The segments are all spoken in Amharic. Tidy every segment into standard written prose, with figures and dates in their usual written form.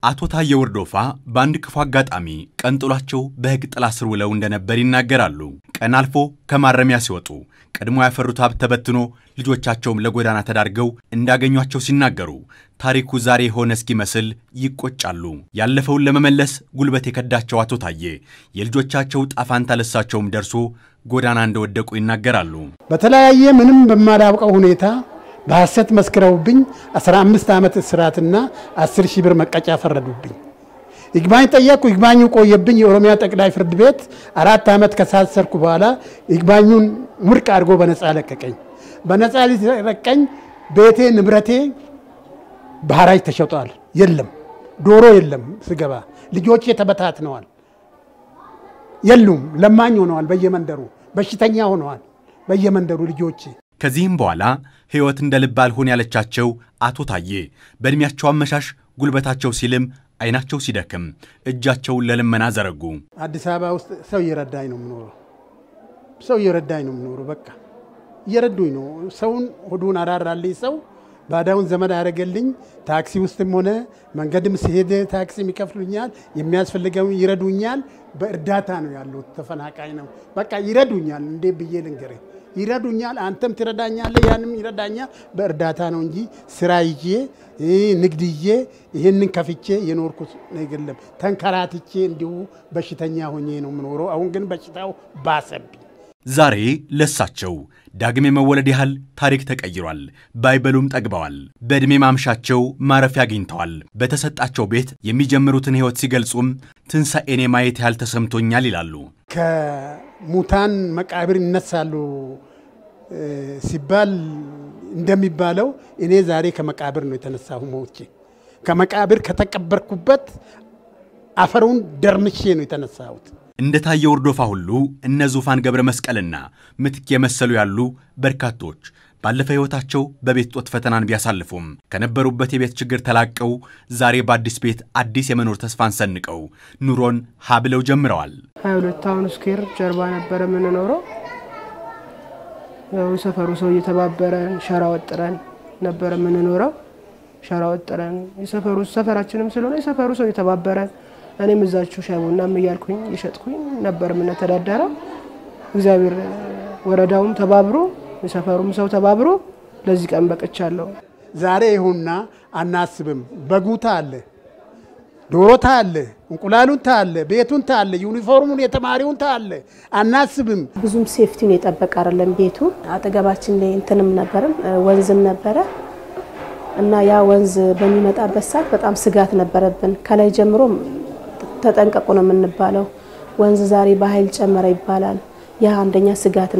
አቶ ታዬ ወርዶፋ ባንድ ክፉ አጋጣሚ ቀንጥሏቸው በሕግ ጥላ ስር ውለው እንደነበር ይናገራሉ። ቀን አልፎ ከማረሚያ ሲወጡ ቀድሞ ያፈሩት ሀብት ተበትኖ ልጆቻቸውም ለጎዳና ተዳርገው እንዳገኟቸው ሲናገሩ ታሪኩ ዛሬ ሆነ እስኪመስል ይቆጫሉ። ያለፈውን ለመመለስ ጉልበት የከዳቸው አቶ ታዬ የልጆቻቸው ጣፋንታ ለሳቸውም ደርሶ ጎዳና እንደወደቁ ይናገራሉ። በተለያየ ምንም በማላውቀው ሁኔታ በሐሰት መስክረውብኝ 15 ዓመት እስራትና 10,000 ብር መቀጫ ፈረዱብኝ። ይግባኝ ጠየቁ። ይግባኙ ቆየብኝ። የኦሮሚያ ጠቅላይ ፍርድ ቤት 4 ዓመት ከሳሰርኩ በኋላ ይግባኙን ውድቅ አድርጎ በነፃ ለቀቀኝ። በነፃ ለቀቀኝ። ቤቴ ንብረቴ በሐራጅ ተሸጧል። የለም ዶሮ የለም ስገባ ልጆቼ ተበታትነዋል። የሉም ለማኝ ሆነዋል። በየመንደሩ በሽተኛ ሆነዋል። በየመንደሩ ልጆቼ ከዚህም በኋላ ህይወት እንደልብ አልሆን ያለቻቸው አቶ ታዬ በእድሜያቸው አመሻሽ ጉልበታቸው ሲልም አይናቸው ሲደክም እጃቸውን ለልመና ዘረጉ። አዲስ አበባ ውስጥ ሰው እየረዳኝ ነው የምኖረው። ሰው እየረዳኝ ነው የምኖረው። በቃ እየረዱኝ ነው። ሰውን ሆዱን አራራልኝ። ሰው ባዳውን ዘመድ ያደረገልኝ። ታክሲ ውስጥም ሆነ መንገድም ሲሄድ ታክሲ ይከፍሉኛል። የሚያስፈልገው ይረዱኛል። በእርዳታ ነው ያለው። ተፈናቃይ ነው። በቃ ይረዱኛል። እንዴ ብዬ ልንገርህ ይረዱኛል። አንተም ትረዳኛለህ፣ ያንም ይረዳኛል። በእርዳታ ነው እንጂ ስራ ይዤ ንግድ ይዤ ይሄንን ከፍቼ የኖርኩት አይደለም። ተንከራትቼ እንዲሁ በሽተኛ ሆኜ ነው የምኖረው። አሁን ግን በሽታው ባሰብኝ። ዛሬ ለሳቸው ዳግም የመወለድ ያህል ታሪክ ተቀይሯል። ባይበሉም ጠግበዋል። በእድሜ ማምሻቸው ማረፊያ አግኝተዋል። በተሰጣቸው ቤት የሚጀምሩትን ህይወት ሲገልጹም ትንሣኤን ማየት ያህል ተሰምቶኛል ይላሉ። ከሙታን መቃብር ይነሳሉ ሲባል እንደሚባለው እኔ ዛሬ ከመቃብር ነው የተነሳሁ። ሞቼ ከመቃብር ከተቀበርኩበት አፈሩን ደርምሼ ነው የተነሳሁት። እንደ ታዬ ወርዶፋ ሁሉ እነ ዙፋን ገብረ መስቀልና ምትክ የመሰሉ ያሉ በርካቶች ባለፈ ህይወታቸው በቤት ጦት ፈተናን ቢያሳልፉም ከነበሩበት የቤት ችግር ተላቀው ዛሬ በአዲስ ቤት አዲስ የመኖር ተስፋን ሰንቀው ኑሮን ሀብለው ጀምረዋል። 22 ታውን ስኩዌር ጀርባ ነበር የምንኖረው። ያው ሰፈሩ ሰው እየተባበረን ሸራ ወጥረን ነበር የምንኖረው። ሸራ ወጥረን ሰፈራችንም ስለሆነ የሰፈሩ ሰው እየተባበረን እኔም እዛችሁ ሻይቡናም እያልኩኝ እየሸጥኩኝ ነበር የምንተዳደረው። እግዚአብሔር ወረዳውም ተባብሮ የሰፈሩም ሰው ተባብሮ ለዚህ ቀን በቅቻለሁ። ዛሬ ይሁንና አናስብም። በጉታ አለ፣ ዶሮታ አለ፣ እንቁላሉታ አለ፣ ቤቱንታ አለ፣ ዩኒፎርሙን የተማሪውንታ አለ። አናስብም። ብዙም ሴፍቲውን የጠበቀ አይደለም ቤቱ። አጠገባችን ላይ እንትንም ነበርም ወንዝም ነበረ እና ያ ወንዝ በሚመጣበት ሰዓት በጣም ስጋት ነበረብን። ከላይ ጀምሮ ተጠንቀቁ ነው የምንባለው። ወንዝ ዛሬ በኃይል ጨመረ ይባላል። ያ አንደኛ ስጋት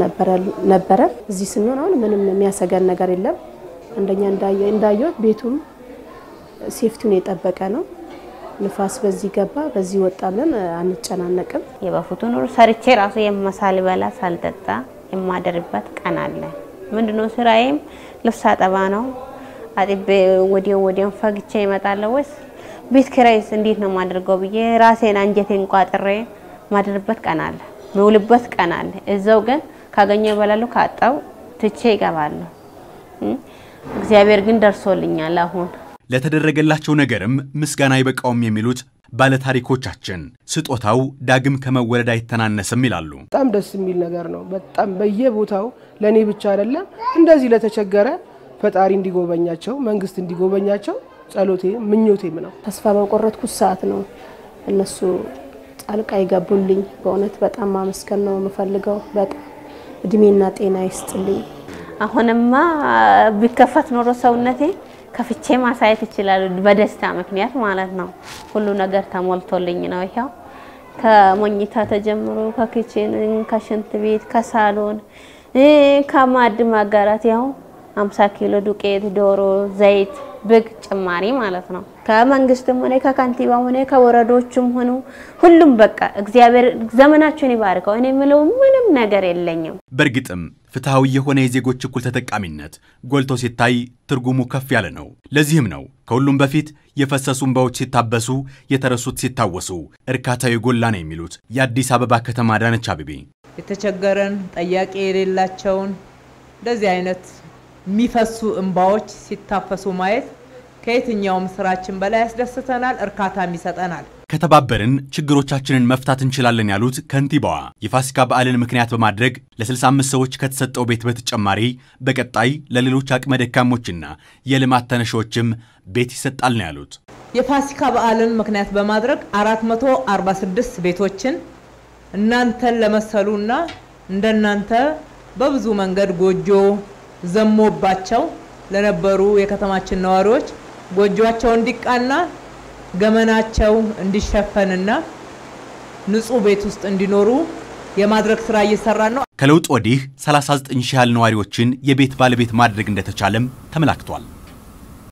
ነበረ። እዚህ ስንሆን አሁን ምንም የሚያሰጋን ነገር የለም። አንደኛ እንዳየው ቤቱም ሴፍቲውን የጠበቀ ነው። ንፋስ በዚህ ገባ በዚህ ወጣለን አንጨናነቅም። የበፊቱ ኑሮ ሰርቼ ራሱ የመሳል በላ ሳልጠጣ የማደርበት ቀን አለ። ምንድነው ስራዬም ልብስ አጠባ ነው። አጥቤ ወዲያው ፈግቼ እመጣለሁ። ወይስ ቤት ኪራይስ እንዴት ነው ማድረገው ብዬ ራሴን አንጀቴን ቋጥሬ ማድረበት ቀን አለ። ምውልበት ቀን አለ። እዛው ግን ካገኘው በላሉ ካጣው ትቼ ይገባለሁ። እግዚአብሔር ግን ደርሶልኛል። አሁን ለተደረገላቸው ነገርም ምስጋና ይበቃውም የሚሉት ባለ ታሪኮቻችን ስጦታው ዳግም ከመወለድ አይተናነስም ይላሉ። በጣም ደስ የሚል ነገር ነው። በጣም በየቦታው ለኔ ብቻ አይደለም እንደዚህ ለተቸገረ ፈጣሪ እንዲጎበኛቸው መንግስት እንዲጎበኛቸው ጸሎቴ ምኞቴም ነው። ተስፋ በቆረጥኩት ሰዓት ነው እነሱ ጣልቃ ይገቡልኝ። በእውነት በጣም ማመስገን ነው የምፈልገው። በጣም እድሜና ጤና ይስጥልኝ። አሁንማ ቢከፈት ኖሮ ሰውነቴ ከፍቼ ማሳየት ይችላል። በደስታ ምክንያት ማለት ነው። ሁሉ ነገር ተሞልቶልኝ ነው። ይሄው ከሞኝታ ተጀምሮ ከኪችን ከሽንት ቤት ከሳሎን ከማድ ማጋራት ያው 50 ኪሎ ዱቄት ዶሮ ዘይት በግ ጭማሪ ማለት ነው። ከመንግስትም ሆነ ከካንቲባው ሆነ ከወረዶችም ሆነ ሁሉም በቃ እግዚአብሔር ዘመናችሁን ይባርከው። እኔ ምለው ምንም ነገር የለኝም። በርግጥም ፍትሃዊ የሆነ የዜጎች እኩል ተጠቃሚነት ጎልቶ ሲታይ ትርጉሙ ከፍ ያለ ነው። ለዚህም ነው ከሁሉም በፊት የፈሰሱ እንባዎች ሲታበሱ የተረሱት ሲታወሱ እርካታው የጎላ ነው የሚሉት የአዲስ አበባ ከተማ አዳነች አቤቤ። የተቸገረን ጠያቂ የሌላቸውን እንደዚህ አይነት የሚፈሱ እንባዎች ሲታፈሱ ማየት ከየትኛውም ስራችን በላይ ያስደስተናል፣ እርካታም ይሰጠናል። ከተባበርን ችግሮቻችንን መፍታት እንችላለን ያሉት ከንቲባዋ የፋሲካ በዓልን ምክንያት በማድረግ ለ65 ሰዎች ከተሰጠው ቤት በተጨማሪ በቀጣይ ለሌሎች አቅመ ደካሞችና የልማት ተነሺዎችም ቤት ይሰጣል ነው ያሉት። የፋሲካ በዓልን ምክንያት በማድረግ 446 ቤቶችን እናንተን ለመሰሉና እንደናንተ በብዙ መንገድ ጎጆ ዘሞባቸው ለነበሩ የከተማችን ነዋሪዎች ጎጆአቸው እንዲቃና ገመናቸው እንዲሸፈንና ንጹህ ቤት ውስጥ እንዲኖሩ የማድረግ ስራ እየሰራን ነው። ከለውጥ ወዲህ 39 ሺህ ያህል ነዋሪዎችን የቤት ባለቤት ማድረግ እንደተቻለም ተመላክቷል።